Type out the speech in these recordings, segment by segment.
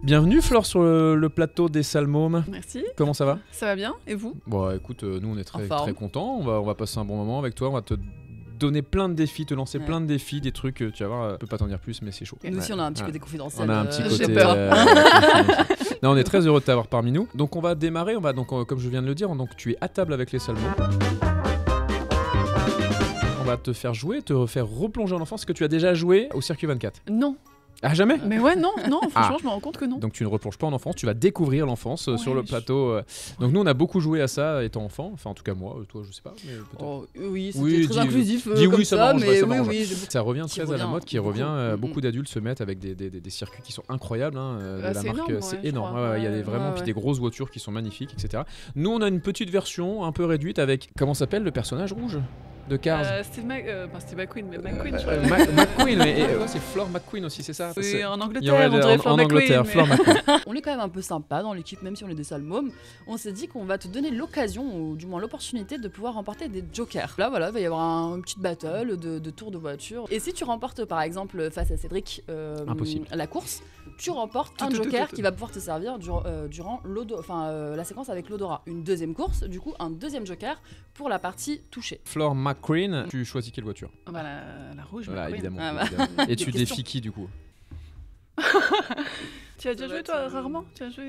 Bienvenue Flore sur le plateau des Salmômes. Merci. Comment ça va? Ça va bien, et vous? Bon écoute, nous on est très contents, on va passer un bon moment avec toi, on va te donner plein de défis, te lancer plein de défis, des trucs, tu vas voir, je peux pas t'en dire plus mais c'est chaud. Nous aussi on a un petit côté confidentiel. On a un petit côté... J'ai peur. Non, on est très heureux de t'avoir parmi nous. Donc on va démarrer, comme je viens de le dire, donc tu es à table avec les Salmômes. On va te faire jouer, te faire replonger en enfance. Est-ce que tu as déjà joué au Circuit 24? Non. Ah, jamais? Mais ouais, non, franchement, je me rends compte que non. Donc tu ne replonges pas en enfance, tu vas découvrir l'enfance sur le plateau. Donc nous on a beaucoup joué à ça étant enfant, enfin en tout cas moi, toi je sais pas. Mais oui, c'était très inclusif dis comme oui, ça mais ça revient très à la mode, qui revient. Beaucoup d'adultes se mettent avec des circuits qui sont incroyables, de la marque, c'est énorme. Il y a vraiment puis des grosses voitures qui sont magnifiques, etc. Nous on a une petite version un peu réduite avec, comment s'appelle le personnage rouge de Cars? Steve McQueen, mais McQueen, je crois. McQueen, c'est Flore McQueen aussi, c'est ça? Oui, en Angleterre, on dirait Flore McQueen. Flore McQueen. On est quand même un peu sympa dans l'équipe, même si on est des Salmômes. On s'est dit qu'on va te donner l'occasion, ou du moins l'opportunité, de pouvoir remporter des jokers. Là, voilà, il va y avoir une petite battle de tours de voiture. Et si tu remportes, par exemple, face à Cédric, la course, tu remportes un joker qui va pouvoir te servir durant la séquence avec l'odorat. Une deuxième course, du coup, un deuxième joker pour la partie touchée. Flore McQueen, tu choisis quelle voiture? Bah, la rouge, voilà, évidemment. évidemment. Et tu défies qui du coup? Tu as déjà joué toi rarement? Tu as joué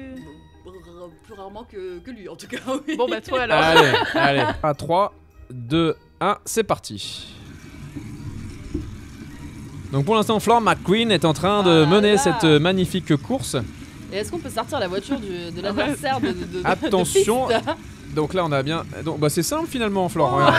plus rarement que lui en tout cas. Oui. Bon bah toi alors. Allez. À 3, 2, 1, c'est parti. Donc pour l'instant, Flore McQueen est en train de mener cette magnifique course. Et est-ce qu'on peut sortir la voiture de l'adversaire de Attention. De piste. Donc là on a bien... Donc, c'est simple finalement Flore. Regarde.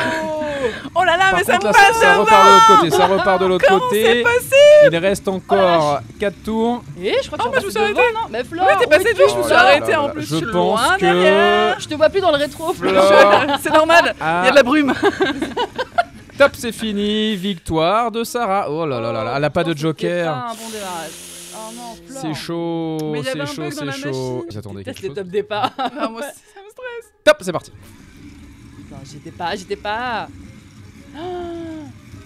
Oh là là, Par mais contre, ça me là, passe ça repart de l'autre côté, ça repart de l'autre côté. C'est possible. Il reste encore 4 tours. Et je crois que je me suis arrêtée. Non, mais Flore, Ouais, t'es passé devant, je me suis arrêtée en plus. Je suis pense loin que... derrière. je te vois plus dans le rétro, Flore. C'est normal, il y a de la brume. Top, c'est fini, victoire de Sarah. Oh là là là là, elle a pas de joker. Un bon démarrage. Oh non, Flore. C'est chaud, Mais il y avait c'est un chaud, bug dans la c'est chaud. machine. J'attendais Teste quelque les chose. top départ. Ah, moi, ça me stresse. Top, c'est parti. Non, j'étais pas.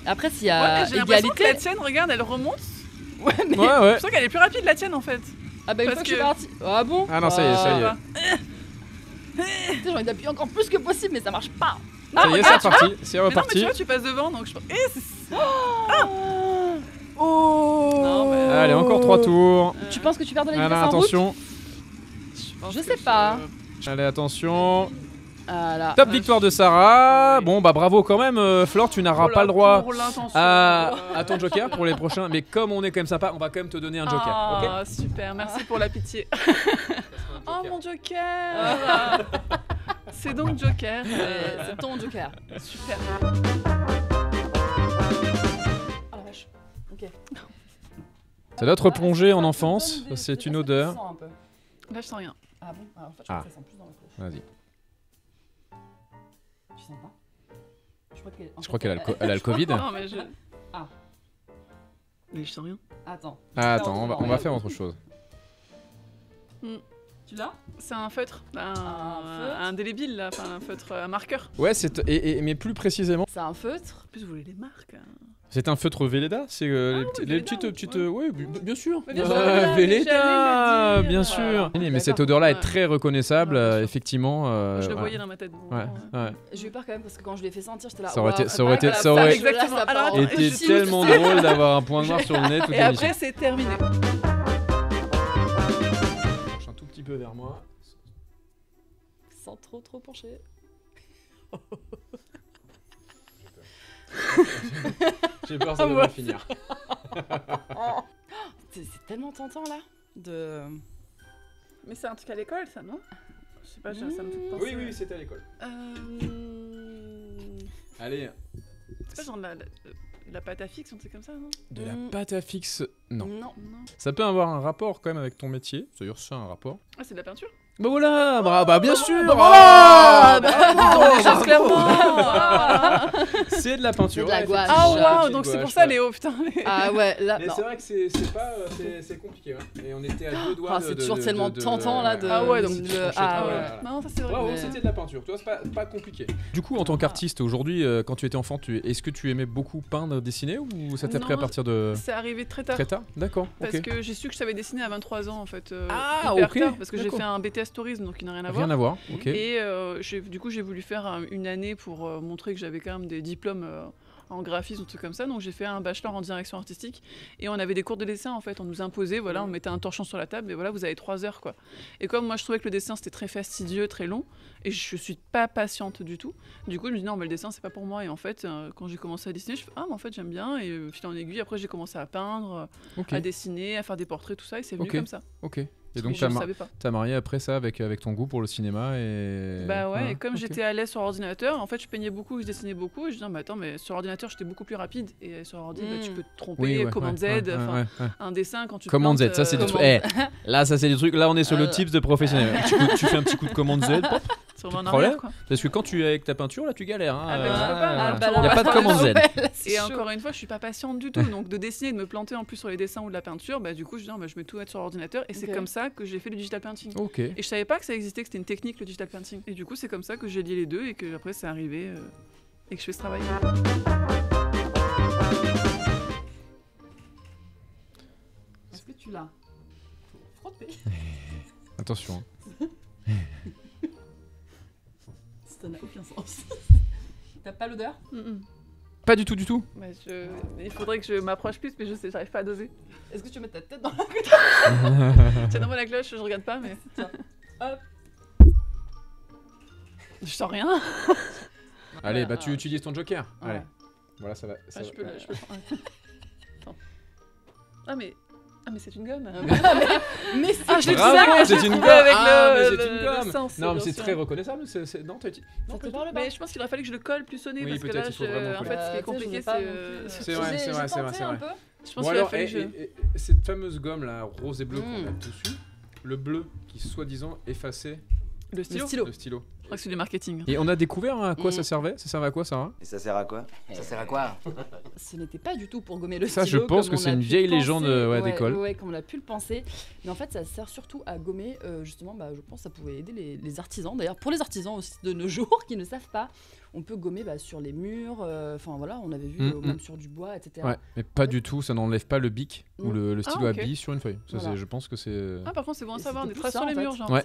Après, s'il y a Ouais, j'ai l'impression que égalité. la tienne, regarde, elle remonte. Ouais, mais. Ouais. Je sens qu'elle est plus rapide la tienne en fait. Ah bah, une parce fois que je suis que- parti. Ah bon? Ah non, ça y est, ça y est. Putain, j'ai envie d'appuyer encore plus que possible, mais ça marche pas. Ça y est, c'est reparti, c'est Mais non, mais tu reparti. vois, tu passes devant donc je pense. Oh. Non, mais- Allez, encore 3 tours. Tu penses que tu perds de la vitesse Allez, en route? attention. pense Je que sais pas. Allez, attention. Voilà. Top victoire de Sarah. Bon, bah bravo quand même, Flore, tu n'auras pas le droit Pour l'intention. à ton joker pour les prochains. Mais comme on est quand même sympa, on va quand même te donner un joker. Ok. Ah, super, merci pour la pitié. Oh mon joker. C'est donc Joker. C'est ton joker. Super. Ah la vache. Ok. C'est notre plongée en enfance. C'est une odeur. Là, je sens rien. Ah bon? Alors, en fait, je crois que ça sent plus dans le cloche. Vas-y. Tu sens pas? Je crois qu'elle a le Covid. Non, mais je. Ah. Mais je sens rien. Attends. Ah, attends, on va faire autre chose. Tu l'as? C'est un feutre. Un indélébile, là. Enfin, un feutre, un marqueur. Ouais, mais plus précisément, C'est un feutre. En plus, vous voulez les marques. c'est un feutre Velleda. C'est les Velleda, petites. ouais. Oui, bien sûr. Mais bien sûr, Velleda, Velleda, j'allais le bien dire. sûr. Mais cette D'accord. odeur-là est Ouais. très reconnaissable, Ouais, bien sûr. effectivement. Je le ouais. voyais dans ma tête. Ouais, ouais. J'ai eu peur quand même parce que quand je l'ai fait sentir, j'étais là. Ça aurait été- waouh, ça aurait été- voilà, ça aurait- Exactement. là, ça Alors, part. attends, Était je- tellement drôle d'avoir un point noir sur le nez toute Et l'émission. après, c'est terminé. Penche un tout petit peu vers moi. Sans trop pencher. J'ai peur, ça devrait finir. C'est tellement tentant là. De. Mais c'est un truc à l'école, ça, non? Je sais pas, ça me fait penser. Oui, c'était à l'école. Euh... Allez, C'est pas genre la pâte à fixe, un truc comme ça, non? de la pâte à fixe, non. Non. Non. Ça peut avoir un rapport quand même avec ton métier. D'ailleurs, c'est un rapport. Ah, c'est de la peinture? Bah voilà, bah bien sûr. Clairement. C'est de la peinture. C'est de la gouache. Ah waouh, donc c'est pour ça Léo, putain. Ah ouais, là. Mais c'est vrai que c'est compliqué. Ouais. Et on était à 2 doigts. C'est toujours tellement tentant là de. Ah ouais, donc non, ça c'est vrai. Bravo, c'était de la peinture. Toi, c'est pas compliqué. Du coup, en tant qu'artiste aujourd'hui, quand tu étais enfant, est-ce que tu aimais beaucoup peindre, dessiner ou ça t'a pris à partir de. C'est arrivé très tard. Très tard, d'accord. Parce que j'ai su que je savais dessiner à 23 ans en fait. Ok. Tard, parce que j'ai fait un BTS tourisme donc il n'a rien à voir. Rien à voir, ok. Et du coup j'ai voulu faire une année pour montrer que j'avais quand même des diplômes en graphisme ou trucs comme ça, donc j'ai fait un bachelor en direction artistique et on avait des cours de dessin en fait, on nous imposait, voilà, on mettait un torchon sur la table et voilà, vous avez 3 heures quoi. Et comme moi je trouvais que le dessin c'était très fastidieux, très long et je suis pas patiente du tout, du coup je me dis non mais le dessin c'est pas pour moi et en fait quand j'ai commencé à dessiner je fais mais en fait j'aime bien et fil en aiguille après j'ai commencé à peindre, à dessiner, à faire des portraits tout ça et c'est venu comme ça. Ok. Et donc t'as marié après ça avec ton goût pour le cinéma et... Bah ouais, et comme j'étais à l'aise sur ordinateur, en fait je peignais beaucoup, je dessinais beaucoup, et je dis non mais attends, mais sur ordinateur j'étais beaucoup plus rapide, et sur ordi tu peux te tromper, commande Z, un dessin quand tu commande Z, ça c'est des trucs... là ça c'est des trucs, là on est sur le type de professionnel. Tu fais un petit coup de commande Z, pop, problème, parce que quand tu es avec ta peinture là tu galères. Il n'y a pas de commande Z. Et encore une fois je suis pas patiente du tout, donc de dessiner et de me planter en plus sur les dessins ou de la peinture, bah du coup je dis non je vais tout mettre sur ordinateur, et c'est comme ça que j'ai fait le digital painting. Et je savais pas que ça existait, que c'était une technique le digital painting. Et du coup c'est comme ça que j'ai lié les deux et que après c'est arrivé et que je fais ce travail. Est-ce que tu l'as frotté? Attention. Ça n'a aucun sens. T'as pas l'odeur? Pas du tout. Bah, il faudrait que je m'approche plus, mais je sais, j'arrive pas à doser. Est-ce que tu veux mettre ta tête dans la cloche? Tiens, donne-moi la cloche, je regarde pas, mais... Hop. Je sens rien. Allez, bah tu utilises ton joker. Allez. Voilà, ça va. Je peux le Attends. Ah mais c'est une gomme. Mais je l'ai bravo, c'est une gomme. Avec c'est une gomme. Le sens, non, mais c'est très reconnaissable. Non, mais je pense qu'il aurait fallu que je le colle plus au nez, parce que là, en fait, ce qui est compliqué, c'est vrai. Je pense qu'il aurait fallu que je... cette fameuse gomme là, rose et bleu qu'on a dessus, le bleu qui soi-disant effaçait le stylo. Je crois que c'est du marketing. Et on a découvert à quoi ça servait. Ça servait à quoi, Sarah? Et ça sert à quoi? Ça sert à quoi? Ce n'était pas du tout pour gommer le stylo. Ça, je pense que c'est une vieille légende d'école. Ouais, comme on a pu le penser. Mais en fait, ça sert surtout à gommer, justement, je pense que ça pouvait aider les artisans. D'ailleurs, pour les artisans aussi de nos jours qui ne savent pas, on peut gommer sur les murs. Enfin voilà, on avait vu même sur du bois, etc. Ouais, mais pas du tout, ça n'enlève pas le bic ou le stylo à billes sur une feuille. Ça, je pense que c'est... Ah, par contre, c'est bon à savoir, des traces sur les murs, genre. Ouais,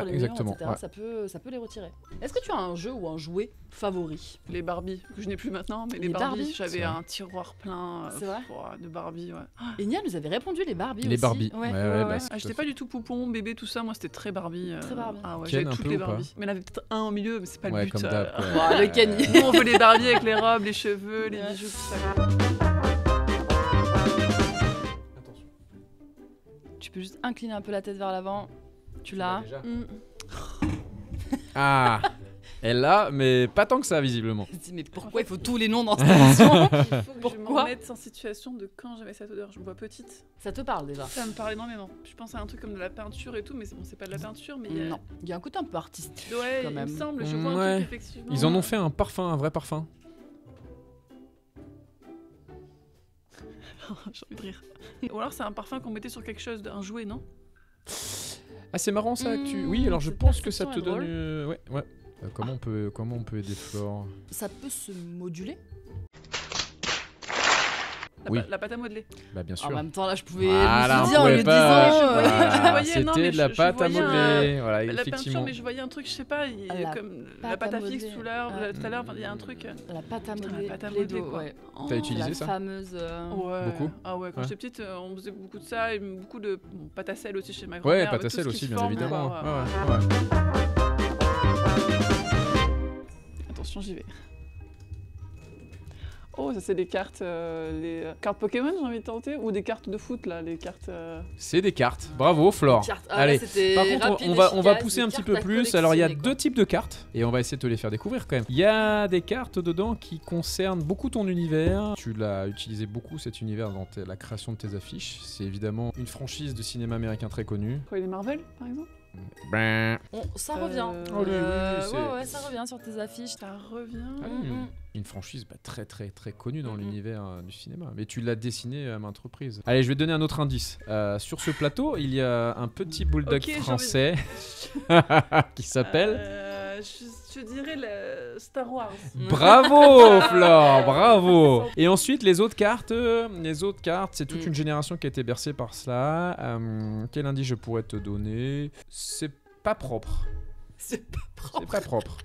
exactement. Ça peut les retirer. Est-ce que tu as un jeu ou un jouet favori? Les Barbie, que je n'ai plus maintenant, mais les Barbie, j'avais un tiroir plein de Barbie, Et Nia nous avait répondu les Barbie aussi. Les Barbie, j'étais pas du tout poupon, bébé, tout ça, moi c'était très Barbie. Très Barbie. Ah ouais, j'avais toutes les Barbie. Mais il y en avait peut-être un au milieu, mais c'est pas le but. Comme d'hab, le Kenny. Nous on veut les Barbie avec les robes, les cheveux, les bijoux, tout ça. Attention. Tu peux juste incliner un peu la tête vers l'avant. Tu l'as. Ah, elle l'a, mais pas tant que ça, visiblement. Mais pourquoi il faut tous les noms dans cette émission? Il faut que je me remette en situation de quand j'avais cette odeur. Je me vois petite. Ça te parle déjà? Ça me parle énormément. Je pense à un truc comme de la peinture et tout, mais c'est pas de la peinture, mais... Non, il y a un côté un peu artistique quand même. Il me semble, je vois un truc effectivement. Ils en ont fait un parfum, un vrai parfum. J'ai envie de rire. Ou alors c'est un parfum qu'on mettait sur quelque chose, un jouet, non? Ah, c'est marrant ça que tu... Oui, alors je pense que ça te donne... Ouais. Comment on peut aider Flore? Ça peut se moduler. La pâte à modeler. Bah bien sûr. En même temps là je pouvais me dire en le disant. C'était de la pâte à modeler. Voilà, la effectivement. peinture, mais je voyais un truc, je sais pas, comme la pâte à fixe tout à l'heure, il y a un truc. La pâte à modeler. La pâte à modeler quoi. T'as utilisé ça? La fameuse. Beaucoup. Ah ouais, quand j'étais petite, on faisait beaucoup de ça et beaucoup de pâte à sel aussi chez ma grand-mère. Ouais, pâte à sel aussi, bien évidemment. Attention, j'y vais. Oh, ça c'est des cartes, les cartes Pokémon, j'ai envie de tenter, ou des cartes de foot là, les cartes. C'est des cartes. Bravo, Flore. Allez. Par contre, on va pousser un petit peu plus. Alors, il y a 2 types de cartes et on va essayer de te les faire découvrir quand même. Il y a des cartes dedans qui concernent beaucoup ton univers. Tu l'as utilisé beaucoup cet univers dans la création de tes affiches. C'est évidemment une franchise de cinéma américain très connue. Quoi, les Marvel, par exemple? Ça revient. Oui, ça revient sur tes affiches. Ça revient. Une franchise très très très connue dans l'univers du cinéma. Mais tu l'as dessiné à maintes reprises. Allez, je vais te donner un autre indice. Sur ce plateau, il y a un petit bulldog français qui s'appelle... je dirais le Star Wars. Bravo Flore, bravo. Et ensuite les autres cartes, c'est toute une génération qui a été bercée par cela. Quel indice je pourrais te donner? C'est pas propre. C'est pas propre.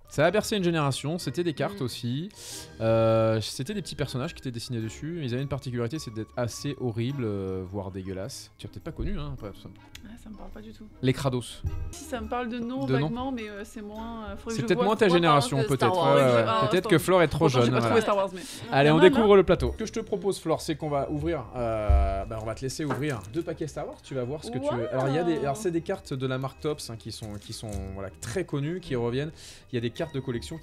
Ça a bercé une génération, c'était des cartes aussi. C'était des petits personnages qui étaient dessinés dessus. Ils avaient une particularité, c'est d'être assez horrible, voire dégueulasse. Tu as peut-être pas connu, hein, après tout ça. Ça me parle pas du tout. Les Kratos. Si ça me parle de nom vaguement, mais c'est moins. C'est peut-être moins ta génération, peut-être. Peut-être que Flore est trop jeune. J'ai pas trouvé Star Wars, mais. Allez, on découvre le plateau. Ce que je te propose, Flore, c'est qu'on va ouvrir. On va te laisser ouvrir 2 paquets Star Wars. Tu vas voir ce que tu veux. Alors, c'est des cartes de la marque Topps qui sont très connues, qui reviennent. Il y a des cartes de collection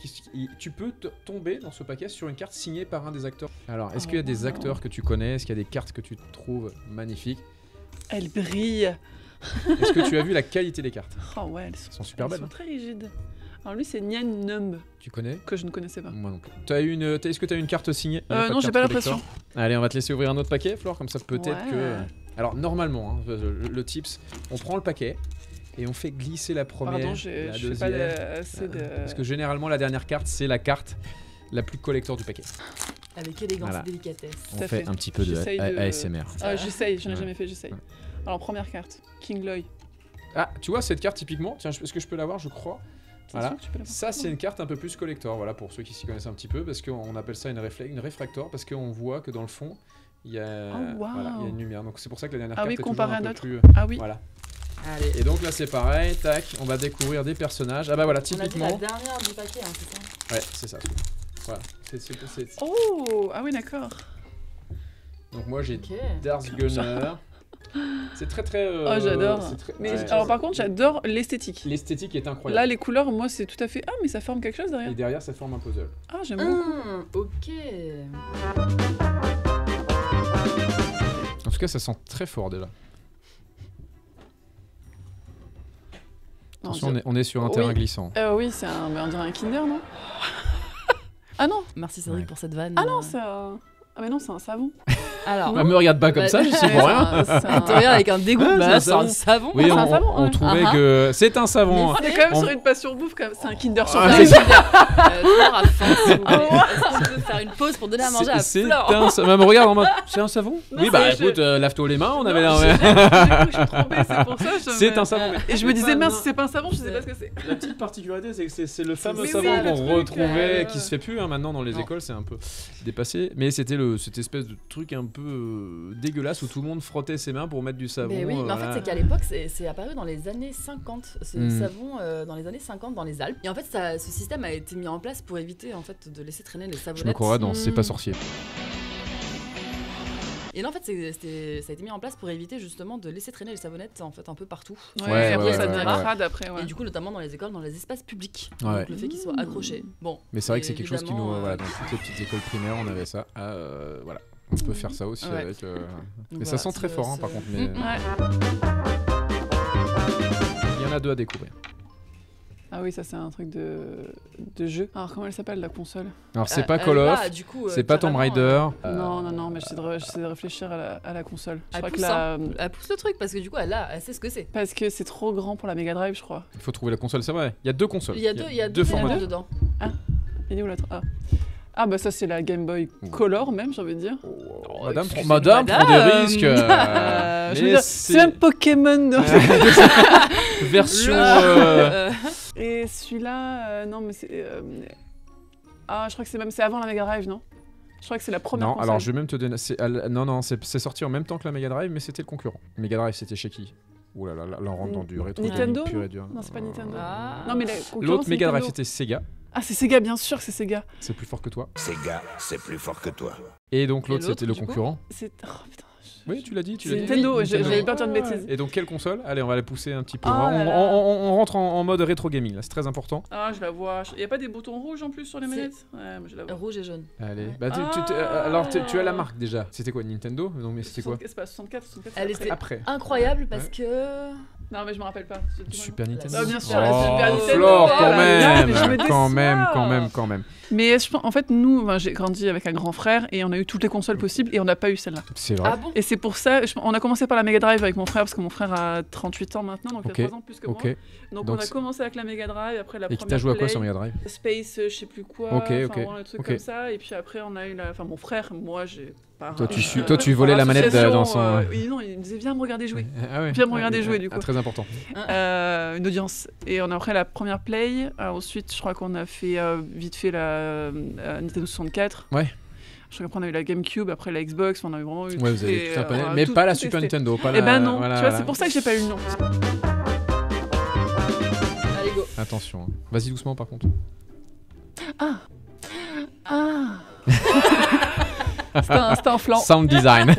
tu peux tomber dans ce paquet sur une carte signée par un des acteurs. Alors, est-ce qu'il y a des acteurs que tu connais? Est-ce qu'il y a des cartes que tu trouves magnifiques? Elles brillent. Est-ce que tu as vu la qualité des cartes? Oh ouais, elles sont super belles. Elles sont très rigides. Alors lui, c'est Nyan Numb. Tu connais? Que je ne connaissais pas. Moi non plus. Est-ce que tu as une carte signée? Non, j'ai pas l'impression. Allez, on va te laisser ouvrir un autre paquet, Flore, comme ça peut-être que... Alors, normalement, le tips, on prend le paquet et on fait glisser la première, la deuxième. Parce que généralement, la dernière carte, c'est la carte la plus collector du paquet. Avec élégance et délicatesse. On fait un petit peu de ASMR. J'essaye, j'en ai jamais fait, j'essaye. Alors, première carte, King Loy. Ah, tu vois cette carte typiquement? Tiens, est-ce que je peux l'avoir? Je crois. Voilà. Ça, c'est une carte un peu plus collector, voilà, pour ceux qui s'y connaissent un petit peu, parce qu'on appelle ça une réfractor, parce qu'on voit que dans le fond, il y a une lumière. Donc c'est pour ça que la dernière carte est toujours un peu plus... Ah oui. Voilà. Allez. Et donc là, c'est pareil, tac, on va découvrir des personnages. Ah bah voilà, typiquement... On a dit la dernière du paquet, hein, c'est ça? Ouais, c'est ça. Voilà. Oh, ah oui, d'accord. Donc moi, j'ai Darth Gunner. C'est très très... Oh, j'adore. Alors par contre, j'adore l'esthétique. L'esthétique est incroyable. Là, les couleurs, moi, c'est tout à fait... Ah, mais ça forme quelque chose derrière. Et derrière, ça forme un puzzle. Ah, j'aime beaucoup. Ok. En tout cas, ça sent très fort déjà. Attention, on est sur un terrain glissant. Oui, on dirait un Kinder, non? Ah non. Merci Cédric pour cette vanne. Ah non, c'est un... Ah mais non, c'est un savon. Alors, me regarde pas comme ça, je sais pour rien. On te regarde avec un dégoût. C'est un savon. Oui, on trouvait que c'est un savon. On est quand même sur une passion bouffe, c'est un Kinder sur Flore a faim, s'il vous plaît. Est-ce qu'on peut faire une pause pour donner à manger à Flore? Me regarde en mode, c'est un savon? Oui, bah écoute, lave-toi les mains, on avait l'air... Je suis trompée, c'est pour ça. C'est un savon. Et je me disais, mince, si c'est pas un savon, je sais pas ce que c'est. La petite particularité, c'est que c'est le fameux savon qu'on retrouvait, qui se fait plus maintenant dans les écoles, c'est un peu dépassé. Mais c'était cette espèce de truc un peu dégueulasse où tout le monde frottait ses mains pour mettre du savon. Mais oui, mais en fait, c'est qu'à l'époque, c'est apparu dans les années 50. Ce savon dans les années 50 dans les Alpes. Et en fait, ce système a été mis en place pour éviter en fait de laisser traîner les savonnettes. Je me croirais dans C'est pas sorcier. Et là, en fait, ça a été mis en place pour éviter justement de laisser traîner les savonnettes en fait un peu partout. Ouais, après ça devient crade après. Et du coup, notamment dans les écoles, dans les espaces publics. Donc le fait qu'ils soient accrochés. Bon. Mais c'est vrai que c'est quelque chose qui nous, dans toutes les petites écoles primaires, on avait ça. Voilà. On peut faire ça aussi avec. Mais ça sent très fort, hein, par contre. Mais... Il y en a 2 à découvrir. Ah oui, ça c'est un truc de jeu. Alors comment elle s'appelle la console? Alors c'est pas Call of, c'est pas Tomb Raider. Non, mais j'essaie de réfléchir à la console. Elle pousse le truc parce que du coup elle sait ce que c'est. Parce que c'est trop grand pour la Mega Drive, je crois. Il faut trouver la console, c'est vrai. Il y a 2 consoles. Il y a 2 formats dedans. Ah, il est où l'autre? Ah bah ça c'est la Game Boy Color même, j'ai envie de dire. Madame prend des risques. C'est un Pokémon version. Et celui-là, non mais c'est. Je crois que c'est avant la Mega Drive, non? Je crois que c'est la première. Non, console. alors je vais même te donner. C'est sorti en même temps que la Mega Drive, mais c'était le concurrent. Mega Drive, c'était chez qui? Ouh là là, là on rentre dans du rétro. Nintendo pur et dur. Non, c'est pas Nintendo. Non mais l'autre Mega Drive, c'était Sega. Ah, c'est Sega, bien sûr que c'est Sega. C'est plus fort que toi. Sega, c'est plus fort que toi. Et donc l'autre, c'était le concurrent. Oh putain. Oui, tu l'as dit. C'est Nintendo, j'avais peur de dire de bêtises. Et donc, quelle console? Allez, on va la pousser un petit peu. On rentre en mode rétro gaming, là, c'est très important. Ah, je la vois. Il n'y a pas des boutons rouges en plus sur les manettes? Ouais, moi je la vois. Rouge et jaune. Allez. Bah, alors, tu as la marque déjà. C'était quoi, Nintendo? Non, mais c'était quoi? C'est pas 64, Elle était après. Incroyable parce que. Non, mais je me rappelle pas. Super Nintendo. Ah, bien sûr, la Super Nintendo. Flore, quand même. Mais en fait, nous, j'ai grandi avec un grand frère et on a eu toutes les consoles possibles et on n'a pas eu celle-là. C'est vrai. Ah bon? Et c'est pour ça, on a commencé par la Mega Drive avec mon frère parce que mon frère a 38 ans maintenant, donc il a 3 ans plus que moi. Donc on a commencé avec la Mega Drive, après la première. Et qui t'a joué à quoi sur Mega Drive? Space, je sais plus quoi, un truc comme ça. Et puis après, on a eu enfin mon frère, moi j'ai. Toi, tu volais la manette dans son. Non, il me disait viens me regarder jouer. Ah ouais. Viens me regarder jouer du coup. Très important. Une audience. Et on a après la première Play. Ensuite, je crois qu'on a fait vite fait la Nintendo 64. Ouais. Je crois qu'après on a eu la GameCube, après la Xbox, on a eu vraiment eu. Ouais, vous avez tout un panel, mais pas la Super Nintendo. Eh ben non. Tu vois, c'est pour ça que j'ai pas eu le nom. Allez go. Attention. Vas-y doucement par contre. C'était un flan. Sound design.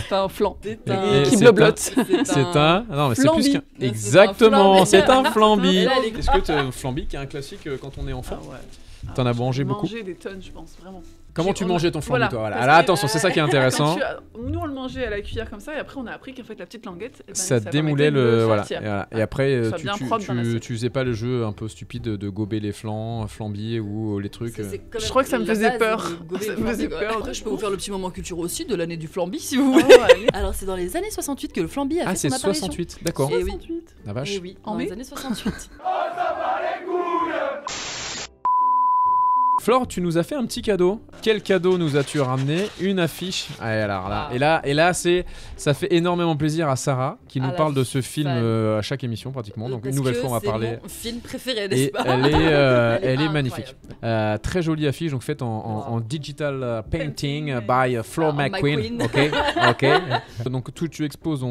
C'est un flan. Qui bloblote. C'est un. Non, mais c'est flambi. plus qu'un. Exactement, c'est un flambi. Est-ce que flambi qui est un classique quand on est enfant? T'en as mangé beaucoup? J'ai mangé des tonnes, je pense, vraiment. Comment tu mangeais ton flambi, toi? Alors attention, c'est ça qui est intéressant. Nous, on le mangeait à la cuillère comme ça, et après, on a appris qu'en fait, la petite languette, ça démoulait le. Voilà. Et après, tu faisais pas le jeu un peu stupide de gober les flambiers ou les trucs. Je crois que ça me faisait peur. Ça me faisait peur. Après, je peux vous faire le petit moment culture aussi de l'année du flambi, si vous voulez. Alors, c'est dans les années 68 que le flambi a fait son apparition. Ah, c'est 68, d'accord. 68. La vache. Oui, dans les années 68. Flore, tu nous as fait un petit cadeau. Quel cadeau nous as-tu ramené? Une affiche. Et là, ça fait énormément plaisir à Sarah qui nous parle de ce film à chaque émission pratiquement. Donc une nouvelle fois, on va parler. C'est mon film préféré, n'est-ce pas? Elle est magnifique. Très jolie affiche, donc faite en digital painting by Flore McQueen. Ok. Donc tout tu exposes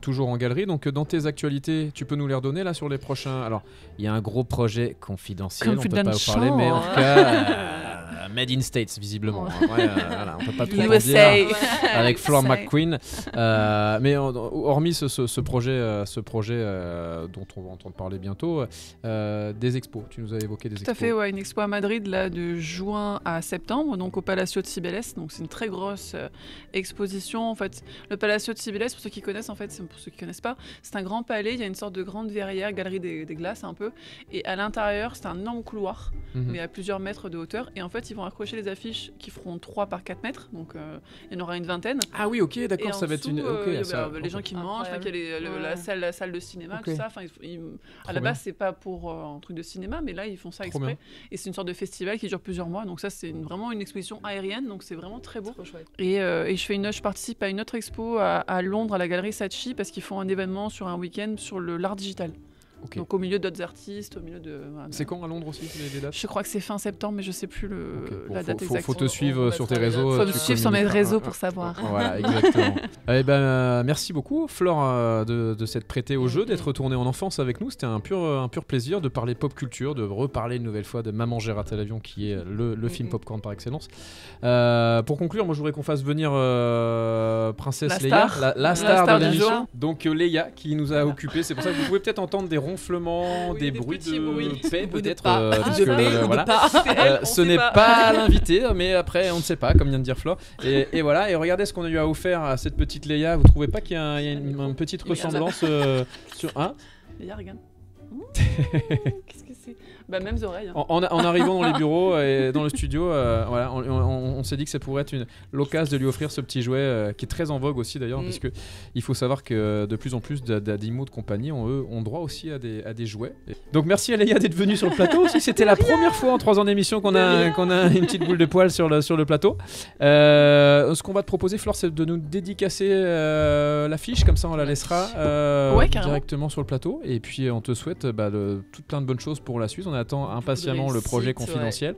toujours en galerie. Donc dans tes actualités, tu peux nous les redonner là sur les prochains. Alors il y a un gros projet confidentiel, on peut pas vous parler, mais en tout cas. Made in States visiblement. On peut pas trop en dire avec Flore McQueen. Mais hormis ce projet dont on va entendre parler bientôt, des expos. Tu nous as évoqué des expos. Tout à fait, une expo à Madrid là de juin à septembre, donc au Palacio de Cibeles. Donc c'est une très grosse exposition. En fait, le Palacio de Cibeles, pour ceux qui connaissent, pour ceux qui connaissent pas, c'est un grand palais. Il y a une sorte de grande verrière, galerie des glaces un peu, et à l'intérieur c'est un énorme couloir, mais à plusieurs mètres de hauteur, et en fait ils vont accrocher les affiches qui feront 3 par 4 mètres, donc il y en aura une vingtaine. Ah oui, ok, d'accord, ça va être une... les gens qui mangent, il y a la salle de cinéma, tout ça, à la base c'est pas pour un truc de cinéma, mais là ils font ça exprès, et c'est une sorte de festival qui dure plusieurs mois, donc ça c'est vraiment une exposition aérienne, donc c'est vraiment très beau. Et je participe à une autre expo à Londres, à la galerie Saatchi, parce qu'ils font un événement sur un week-end sur l'art digital. Okay. Donc au milieu d'autres artistes, au milieu de... C'est quand à Londres aussi les dates? Je crois que c'est fin septembre, mais je sais plus la date exacte. Faut te suivre sur tes réseaux. Faut me suivre sur mes réseaux pour savoir. Voilà, exactement. Merci beaucoup Flore de s'être prêtée au jeu, d'être retournée en enfance avec nous. C'était un pur plaisir de parler pop culture, de reparler une nouvelle fois de Maman j'ai raté l'avion, qui est le film popcorn par excellence. Pour conclure, moi je voudrais qu'on fasse venir Princesse Leia, la star de l'émission. Donc Leia qui nous a occupés. C'est pour ça que vous pouvez peut-être entendre des ronflements, des bruits de paix peut-être, parce que voilà, ce n'est pas l'invité, mais après on ne sait pas, comme vient de dire Flore. Et voilà, et regardez ce qu'on a eu à offrir à cette petite Leia. Vous trouvez pas qu'il y a une petite ressemblance sur Leia, regarde. Qu'est-ce que c'est? Mêmes oreilles. En arrivant dans les bureaux et dans le studio, on s'est dit que ça pourrait être l'occasion de lui offrir ce petit jouet qui est très en vogue aussi d'ailleurs, parce que il faut savoir que de plus en plus d'animaux de compagnie ont droit aussi à des jouets. Donc merci à Leia d'être venue sur le plateau aussi. C'était la première fois en 3 ans d'émission qu'on a une petite boule de poil sur le plateau. Ce qu'on va te proposer, Flore, c'est de nous dédicacer l'affiche, comme ça on la laissera directement sur le plateau. Et puis on te souhaite tout plein de bonnes choses pour la suite. On attend impatiemment le projet confidentiel.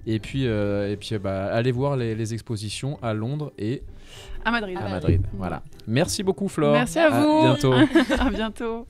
Et puis allez voir les expositions à Londres et à Madrid. Voilà. Merci beaucoup Flore. Merci à vous. Bientôt. À bientôt.